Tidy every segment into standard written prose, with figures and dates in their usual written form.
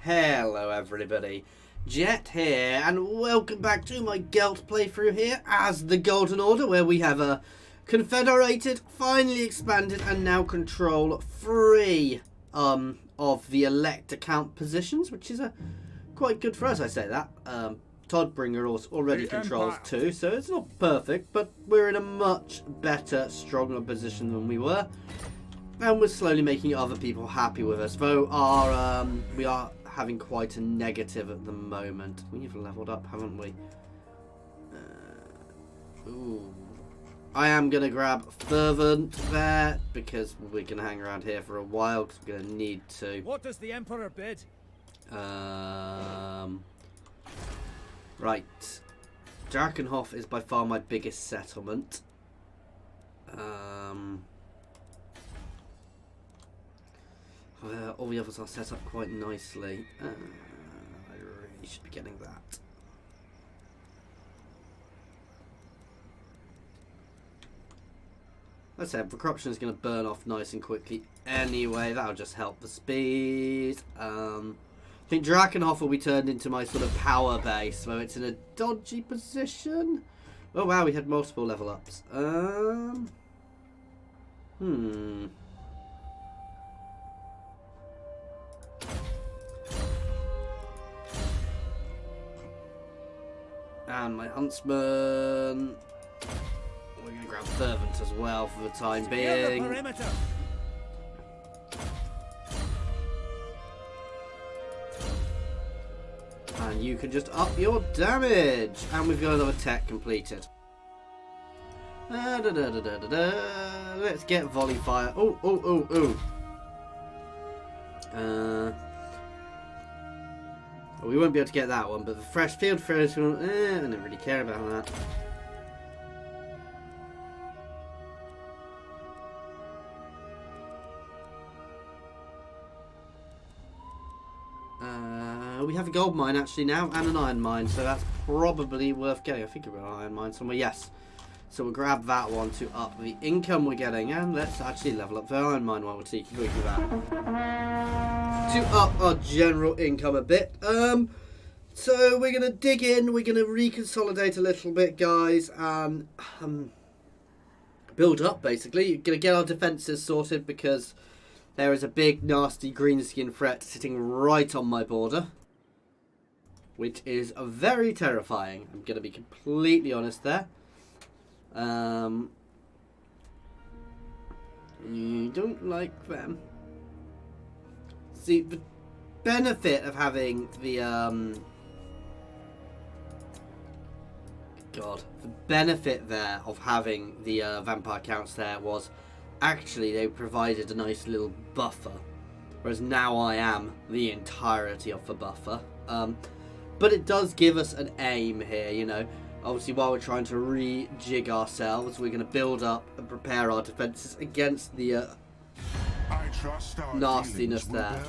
Hello everybody, Jet here, and welcome back to my Gelt playthrough here as the Golden Order, where we have a confederated, finally expanded, and now control 3 of the elect account positions, which is quite good for us, I say that. Toddbringer already controls 2, so it's not perfect, but we're in a much better, stronger position than we were. And we're slowly making other people happy with us, though we are having quite a negative at the moment. We've leveled up, haven't we? Ooh. I am going to grab Fervent there, because we're going to hang around here for a while, because we're going to need to. What does the Emperor bid? Right. Drakenhof is by far my biggest settlement. All the others are set up quite nicely. I really should be getting that. Let's say corruption is going to burn off nice and quickly anyway. That'll just help the speed. I think Drakenhof will be turned into my sort of power base, so it's in a dodgy position. Oh wow, we had multiple level ups. And my huntsman. We're going to grab Fervent as well for the time being. And you can just up your damage. And we've got another tech completed. Let's get volley fire. We won't be able to get that one, but the fresh field fresh one, I don't really care about that. We have a gold mine actually now, and an iron mine, so that's probably worth getting. I think we've got an iron mine somewhere, yes. So we'll grab that one to up the income we're getting, and let's actually level up the iron mine while we're taking a look at that. To up our general income a bit. So we're going to dig in, we're going to reconsolidate a little bit, guys, and build up, basically. You're going to get our defences sorted because there is a big, nasty greenskin threat sitting right on my border, which is very terrifying. I'm going to be completely honest there. You don't like them. See, the benefit of having the the benefit there of having the vampire counts there was actually they provided a nice little buffer, whereas now I am the entirety of the buffer. But it does give us an aim here, you know. Obviously, while we're trying to rejig ourselves, we're going to build up and prepare our defences against the nastiness there.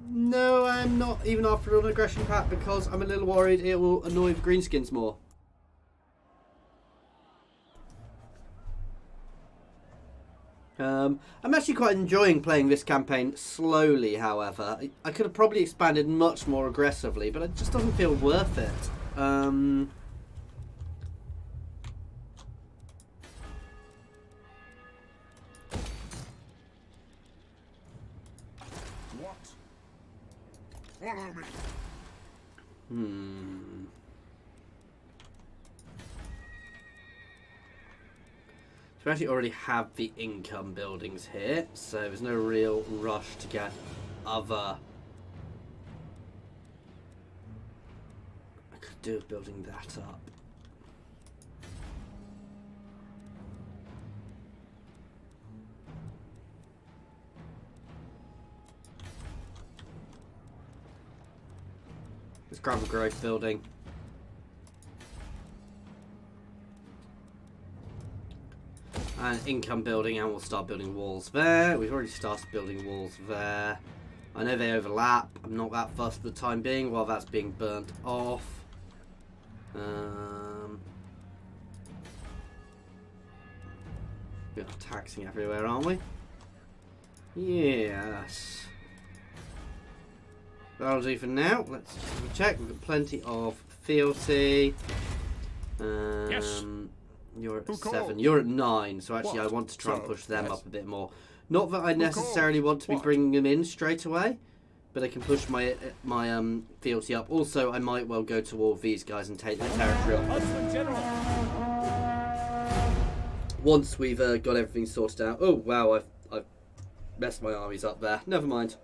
No, I'm not even after an aggression pact because I'm a little worried it will annoy the greenskins more. I'm actually quite enjoying playing this campaign slowly, however. I could have probably expanded much more aggressively, but it just doesn't feel worth it. Follow me. So we actually already have the income buildings here, so there's no real rush to get other. I could do with building that up. Let's grab a growth building. And income building, and we'll start building walls there. We've already started building walls there. I know they overlap. I'm not that fussed for the time being while that's being burnt off. We are taxing everywhere, aren't we? Yes. That'll do for now. Let's check. We've got plenty of fealty. Yes. You're at Who 7. calls? You're at 9. So actually, I What? want to try and So, push them yes. up a bit more. Not that I necessarily calls? want to be What? bringing them in straight away, but I can push my fealty up. Also, I might well go to all of these guys and take their territory off. Husband General. Once we've got everything sorted out. Oh wow, I've messed my armies up there. Never mind.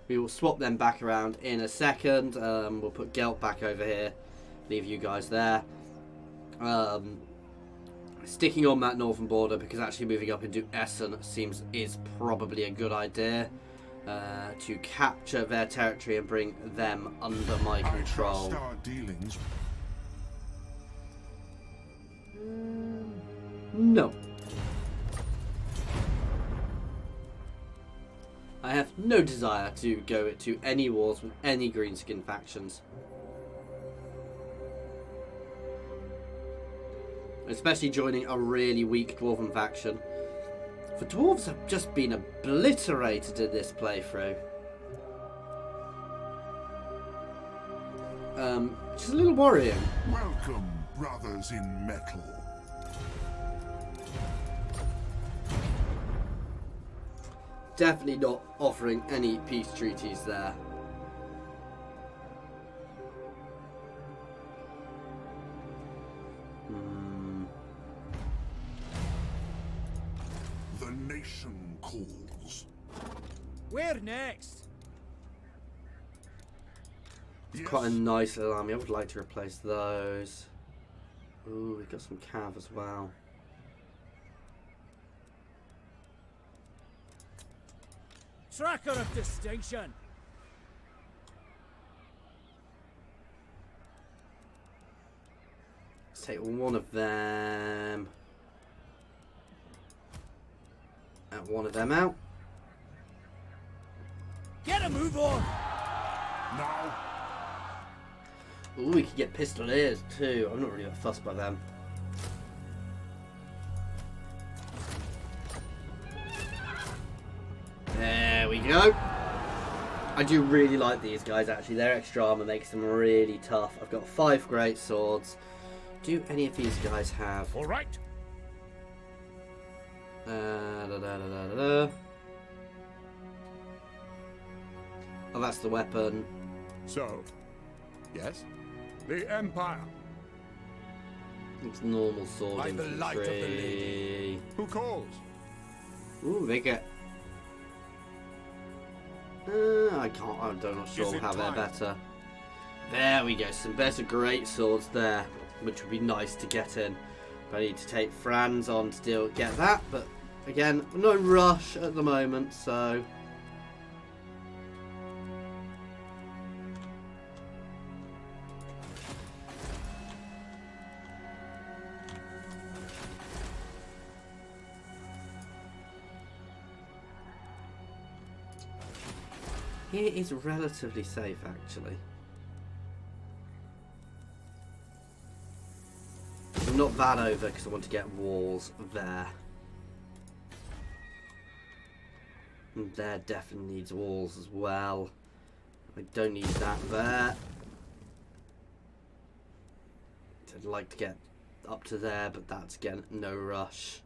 We will swap them back around in a second. We'll put Gelt back over here. Leave you guys there. Sticking on that northern border, because actually moving up into Essen is probably a good idea. To capture their territory and bring them under my I control. trust our dealings. No. I have no desire to go to any wars with any Greenskin factions. Especially joining a really weak Dwarven faction. The Dwarves have just been obliterated in this playthrough. Which is a little worrying. Welcome, brothers in metal. Definitely not offering any peace treaties there. The nation calls. Where next? Yes. Quite a nice little army. I would like to replace those. Ooh, we've got some cav as well. Tracker of distinction. Let's take one of them. And one of them out. Get a move on. Now, Ooh, we could get pistoliers too. I'm not really that fussed by them. There we go. I do really like these guys actually. Their extra armor makes them really tough. I've got 5 great swords. Do any of these guys have? All right. Oh, that's the weapon. so, yes, the Empire. It's normal sword By the light of the infantry. Who calls? Ooh, they get. I can't. I'm not sure it how they're time? better. There we go. Some better great swords there, which would be nice to get in. But I need to take Franz on to get that. But again, no rush at the moment, so. Here is relatively safe, actually. I'm not that over because I want to get walls there. And there definitely needs walls as well. I don't need that there. I'd like to get up to there, but that's again no rush.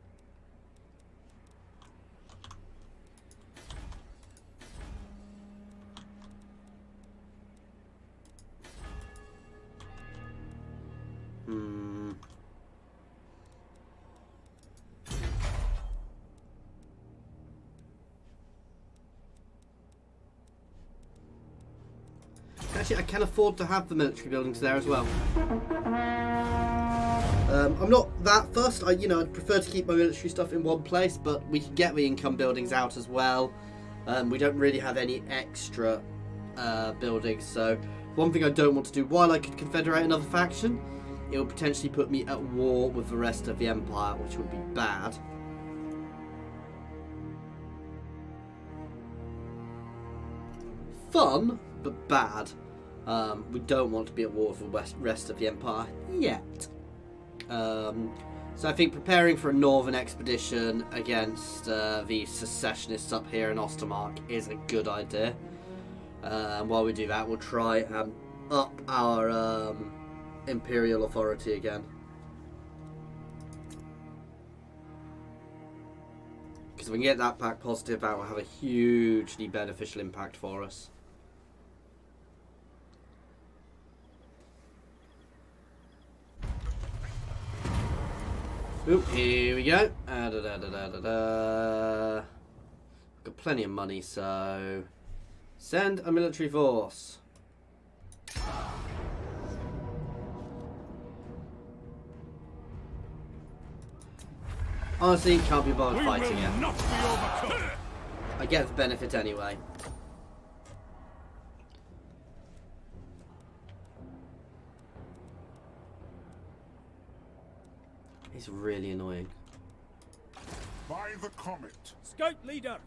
Actually, I can afford to have the military buildings there as well. I'm not that fussed. I'd prefer to keep my military stuff in one place, but we can get the income buildings out as well. We don't really have any extra buildings, so one thing I don't want to do while I could confederate another faction, it would potentially put me at war with the rest of the Empire, which would be bad. Fun, but bad. We don't want to be at war with the rest of the Empire yet. So I think preparing for a northern expedition against the secessionists up here in Ostermark is a good idea. And while we do that, we'll try and up our imperial authority again. Because if we can get that back positive, that will have a hugely beneficial impact for us. Oop, here we go. Got plenty of money, so send a military force. Honestly, can't be bothered fighting it. Not be overcome. I get the benefit anyway. It's really annoying. By the comet. Scout leader.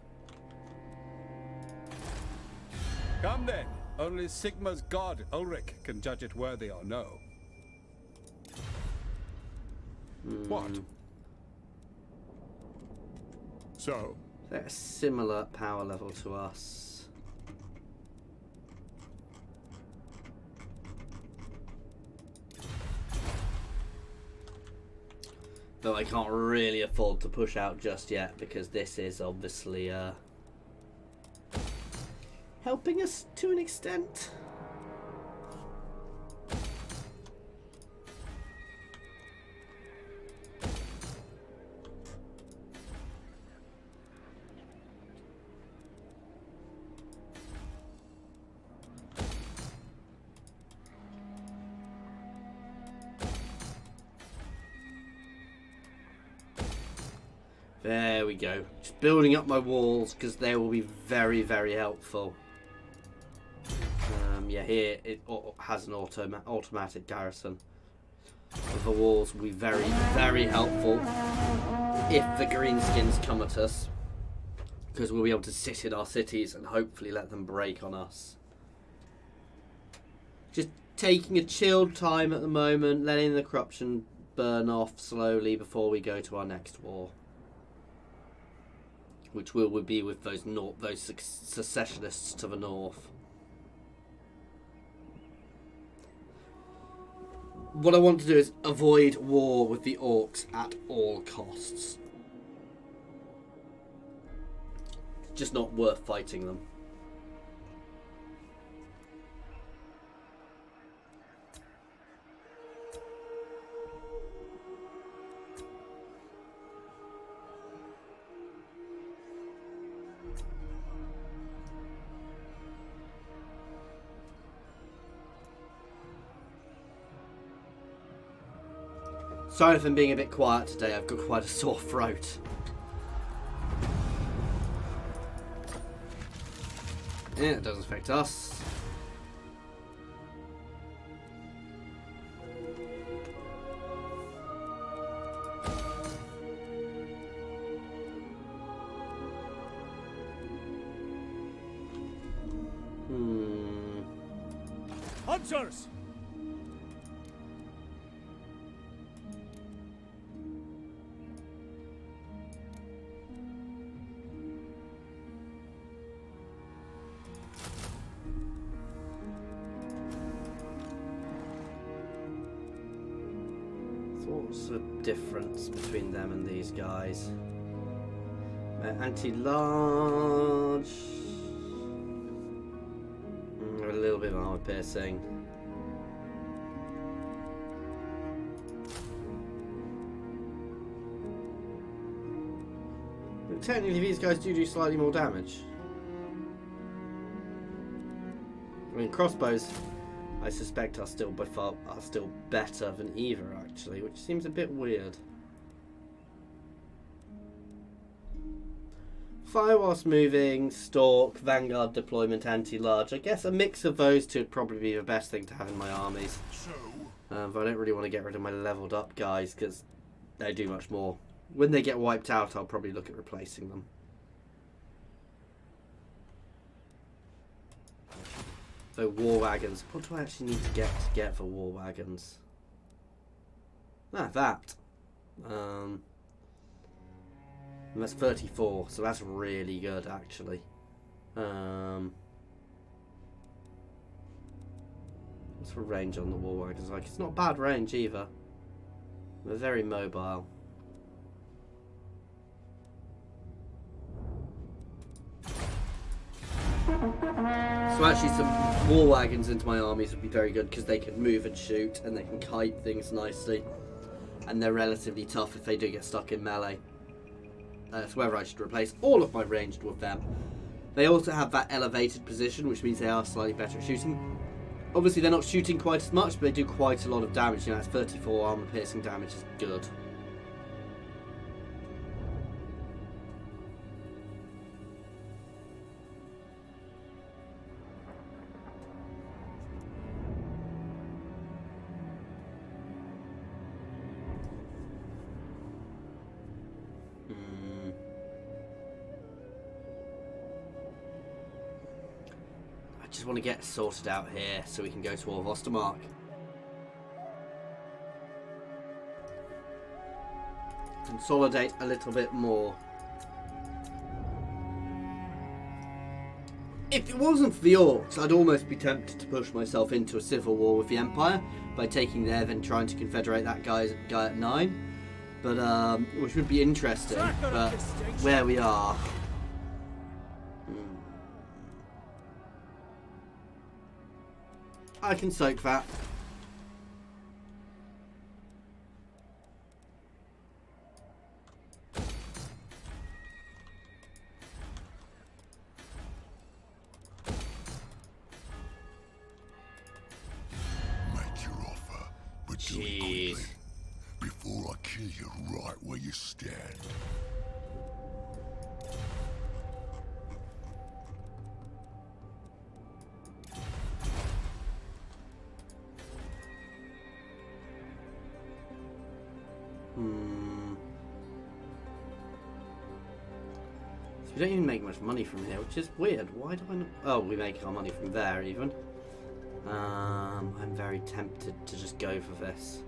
Come then. Only Sigma's god, Ulrich, can judge it worthy or no. What? So, They're a similar power level to us. Though I can't really afford to push out just yet because this is obviously helping us to an extent. There we go. Just building up my walls because they will be very, very helpful. Yeah, here it has an automatic garrison. The walls will be very, very helpful if the Greenskins come at us, because we'll be able to sit in our cities and hopefully let them break on us. Just taking a chilled time at the moment, letting the corruption burn off slowly before we go to our next war, which will be with those secessionists to the north. What I want to do is avoid war with the orcs at all costs. It's just not worth fighting them. Sorry for being a bit quiet today, I've got quite a sore throat. Yeah, it doesn't affect us. Hunters. What's the difference between them and these guys? Anti-large. A little bit of armor piercing. But technically, these guys do slightly more damage. I mean, crossbows, I suspect, are still better than either, actually, which seems a bit weird. Fire whilst moving, stalk, vanguard deployment, anti-large. I guess a mix of those two would probably be the best thing to have in my armies. so, But I don't really want to get rid of my leveled up guys because they do much more. When they get wiped out, I'll probably look at replacing them. So war wagons. What do I actually need to get for war wagons? Ah, that. And that's 34, so that's really good, actually. What's for range on the war wagons? Like, it's not bad range either. They're very mobile. So actually some war wagons into my armies would be very good because they can move and shoot and they can kite things nicely. And they're relatively tough if they do get stuck in melee. So whether I should replace all of my ranged with them. They also have that elevated position, which means they are slightly better at shooting. Obviously they're not shooting quite as much, but they do quite a lot of damage. You know, that's 34 armor piercing damage is good. I just want to get sorted out here so we can go to Ostermark. Consolidate a little bit more. If it wasn't for the Orcs, I'd almost be tempted to push myself into a civil war with the Empire by taking there, then trying to confederate that guy at 9. But which would be interesting. But where we are. I can soak that. Make your offer, but do it quickly, before I kill you right where you stand. So we don't even make much money from here, which is weird. Why do I not? Oh, we make our money from there even. I'm very tempted to just go for this.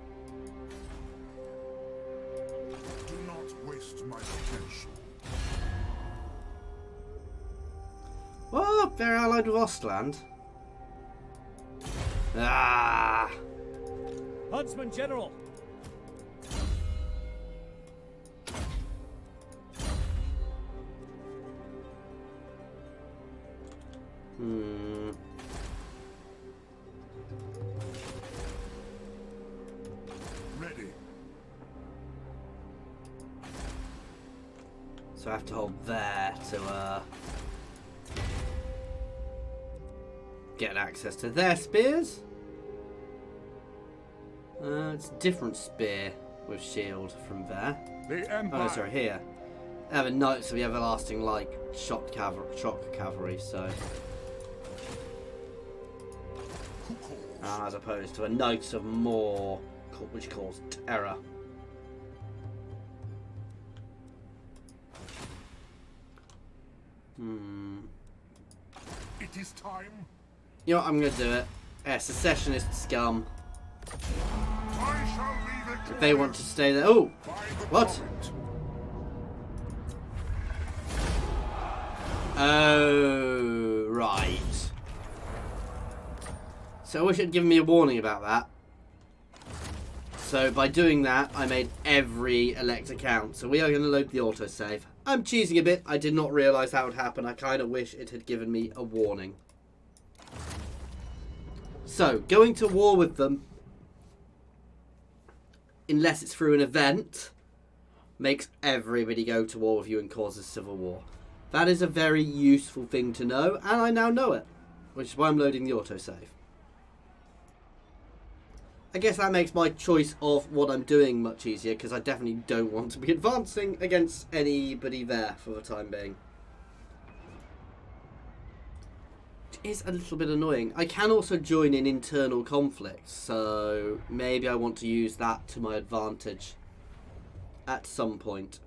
Do not waste my potential. Oh, they're allied with Ostland. Ah! Huntsman General. Ready. So I have to hold there to get access to their spears. It's a different spear with shield from there. The Empire. Oh, sorry, here. I have a note of the everlasting like shock cavalry, so as opposed to a note of more, which caused terror. It is time. You know what, I'm gonna do it. Yeah, secessionist scum. I shall leave it. If they want to stay there. Oh! By the What? comet. Oh, right. So I wish it had given me a warning about that. So by doing that, I made every elector count. So we are going to load the autosave. I'm cheesing a bit. I did not realise that would happen. I kind of wish it had given me a warning. So, going to war with them, unless it's through an event, makes everybody go to war with you and causes civil war. That is a very useful thing to know, and I now know it, which is why I'm loading the autosave. I guess that makes my choice of what I'm doing much easier, because I definitely don't want to be advancing against anybody there for the time being. It is a little bit annoying. I can also join in internal conflicts, so maybe I want to use that to my advantage at some point.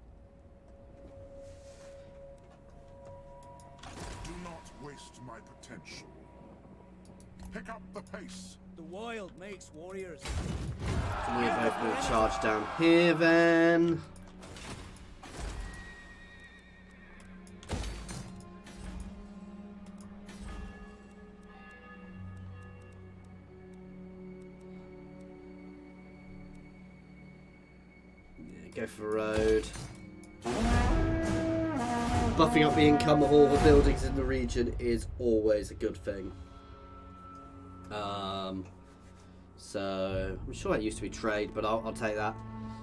Do not waste my potential. Pick up the pace. The The wild makes warriors. So we're both going to charge down here then. Go for road. Buffing up the income of all the buildings in the region is always a good thing. So I'm sure that used to be trade, but I'll take that.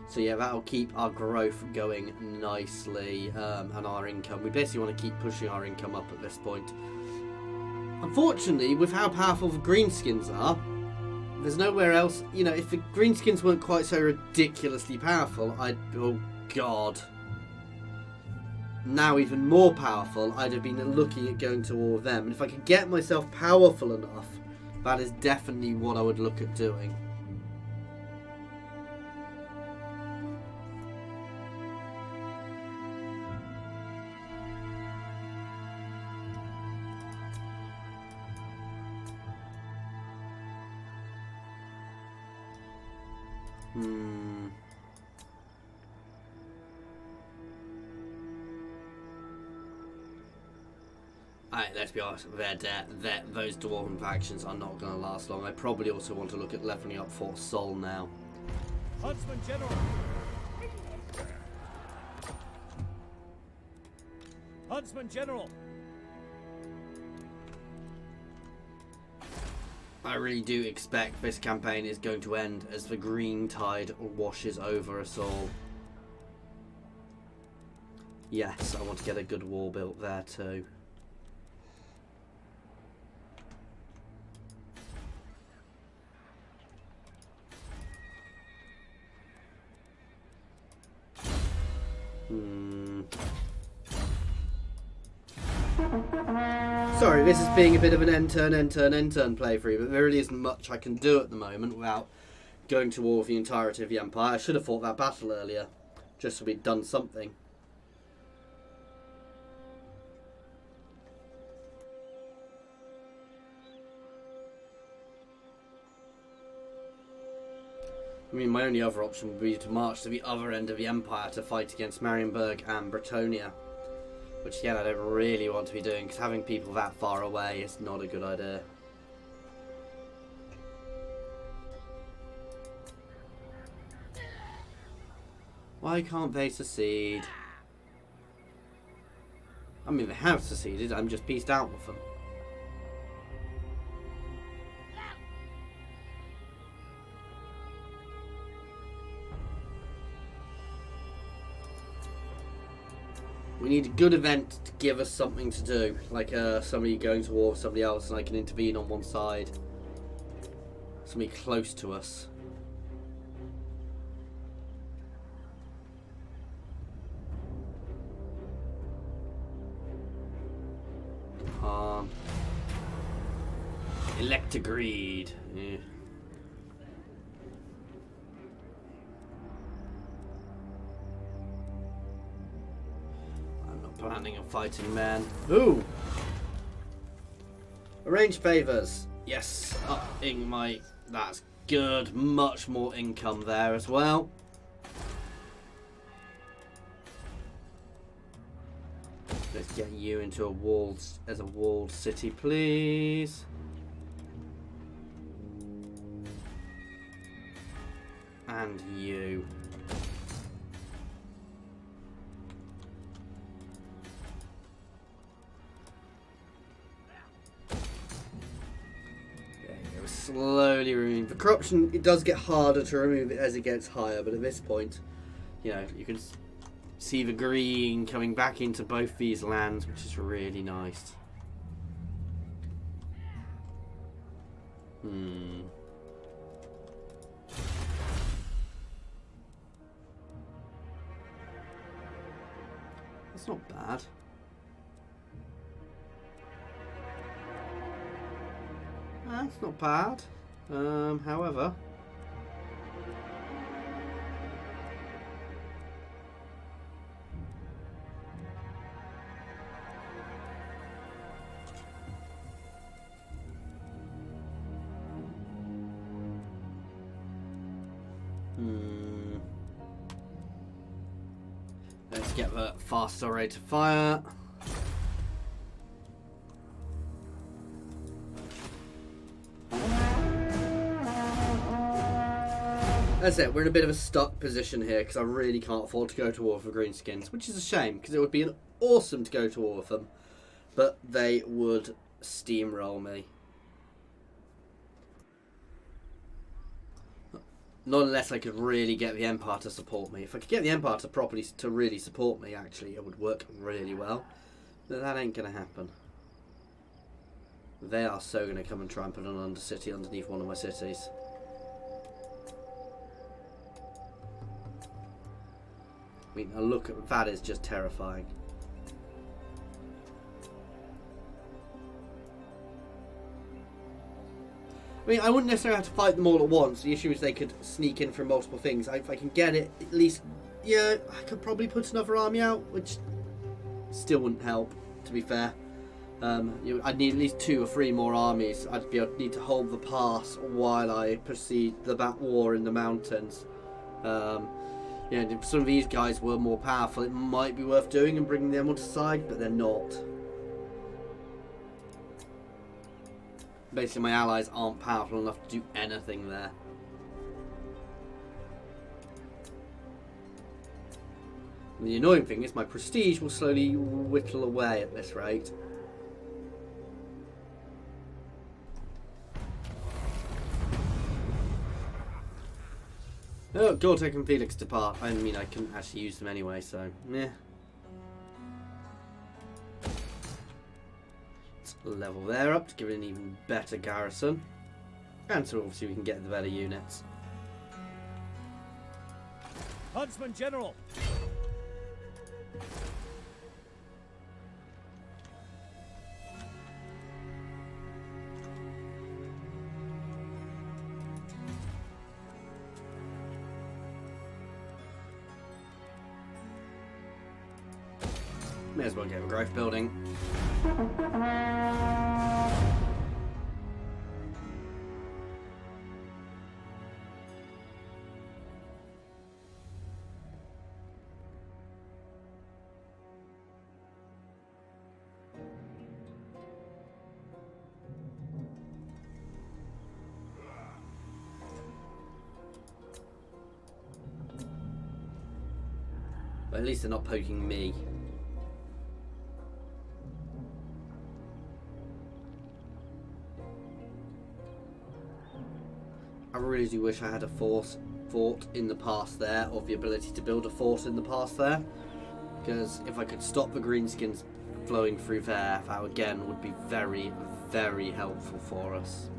So yeah, that'll keep our growth going nicely, and our income. We basically want to keep pushing our income up at this point. Unfortunately, with how powerful the greenskins are, there's nowhere else. You know, if the greenskins weren't quite so ridiculously powerful, oh god. Now even more powerful, I'd have been looking at going to all of them. And if I could get myself powerful enough, that is definitely what I would look at doing. Let's be honest, those dwarven factions are not going to last long. I probably also want to look at leveling up Fort Sol now. Huntsman General. Huntsman General. I really do expect this campaign is going to end as the green tide washes over us all. Yes, I want to get a good wall built there too. Sorry, this is being a bit of an end turn playthrough, but there really isn't much I can do at the moment without going to war with the entirety of the Empire. I should have fought that battle earlier, just so we'd done something. I mean, my only other option would be to march to the other end of the Empire to fight against Marienburg and Bretonia. Which again, I don't really want to be doing, because having people that far away is not a good idea. Why can't they secede? I mean, they have seceded, I'm just pieced out with them. We need a good event to give us something to do, like somebody going to war with somebody else and I can intervene on one side. Somebody close to us. Elect agreed. Yeah. Planning on fighting man. Ooh! Arrange favours. Yes, upping my... That's good. Much more income there as well. Let's get you into a walled city, please. And you. Slowly remove the corruption. It does get harder to remove it as it gets higher, but at this point, you know, you can see the green coming back into both these lands, which is really nice. That's not bad. That's not bad. However, get the faster rate of fire. That's it, we're in a bit of a stuck position here because I really can't afford to go to war for Greenskins, which is a shame because it would be awesome to go to war with them, but they would steamroll me. Not unless I could really get the Empire to support me. If I could get the Empire to really support me, actually, it would work really well. But that ain't going to happen. They are so going to come and try and put an undercity underneath one of my cities. I mean, a look at that is just terrifying. I mean, I wouldn't necessarily have to fight them all at once. The issue is they could sneak in from multiple things. If I can get it, at least, yeah, I could probably put another army out, which still wouldn't help, to be fair. I'd need at least 2 or 3 more armies. I'd need to hold the pass while I proceed the back war in the mountains. Yeah, if some of these guys were more powerful, it might be worth doing and bringing them onto side, but they're not. Basically, my allies aren't powerful enough to do anything there. And the annoying thing is my prestige will slowly whittle away at this rate. Oh, Gortek and Felix depart. I mean, I couldn't actually use them anyway, so yeah. Let's level there up to give it an even better garrison. And so obviously we can get the better units. Huntsman General. May as well get a growth building. But at least they're not poking me. I really do wish I had a fort in the past there, or the ability to build a fort in the past there. Because if I could stop the Greenskins flowing through there, that again would be very, very helpful for us.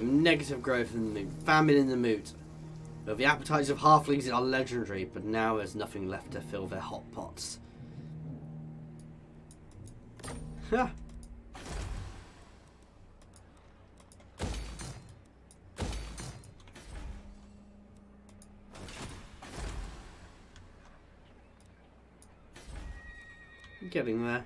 Negative growth in the moot. Famine in the moot. Well, the appetites of halflings are legendary, but now there's nothing left to fill their hot pots. Ha! I'm getting there.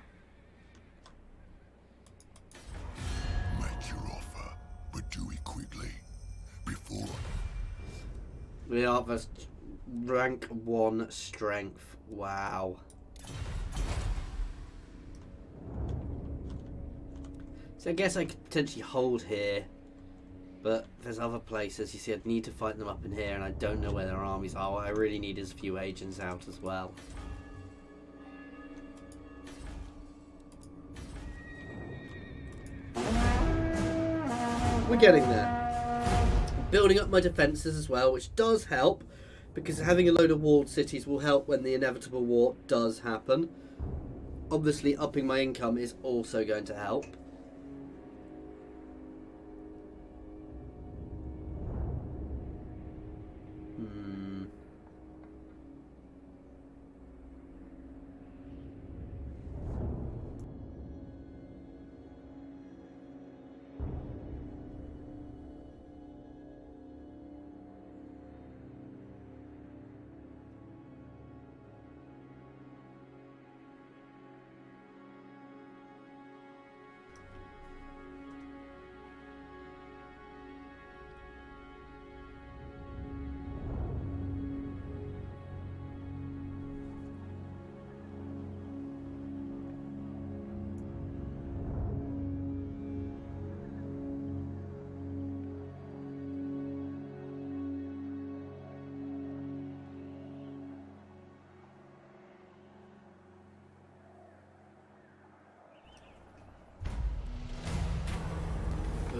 We are the rank 1 strength. Wow. So I guess I could potentially hold here, but there's other places. You see, I'd need to fight them up in here, and I don't know where their armies are. What I really need is a few agents out as well. We're getting there. Building up my defences as well, which does help, because having a load of walled cities will help when the inevitable war does happen. Obviously, upping my income is also going to help.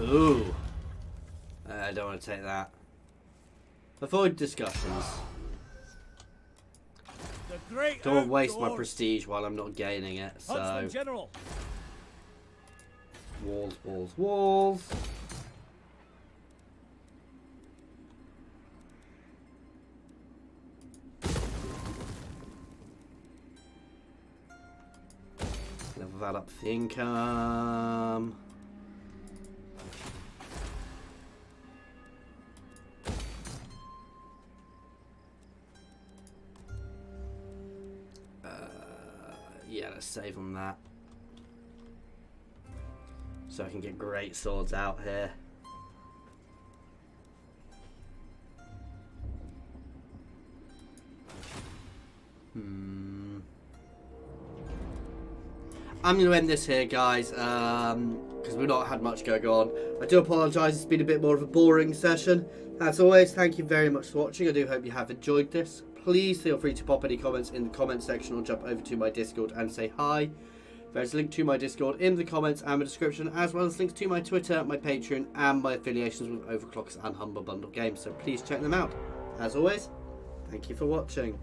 Ooh. I don't want to take that. Avoid discussions. The great Don't want to waste my outdoors. prestige while I'm not gaining it, so... Huntsman General. Walls, walls, walls. Level that up for the income. Yeah, let's save on that. So I can get great swords out here. I'm going to end this here, guys, because we've not had much going on. I do apologise, it's been a bit more of a boring session. As always, thank you very much for watching. I do hope you have enjoyed this. Please feel free to pop any comments in the comment section or jump over to my Discord and say hi. There's a link to my Discord in the comments and the description, as well as links to my Twitter, my Patreon, and my affiliations with Overclockers and Humble Bundle Games. So please check them out. As always, thank you for watching.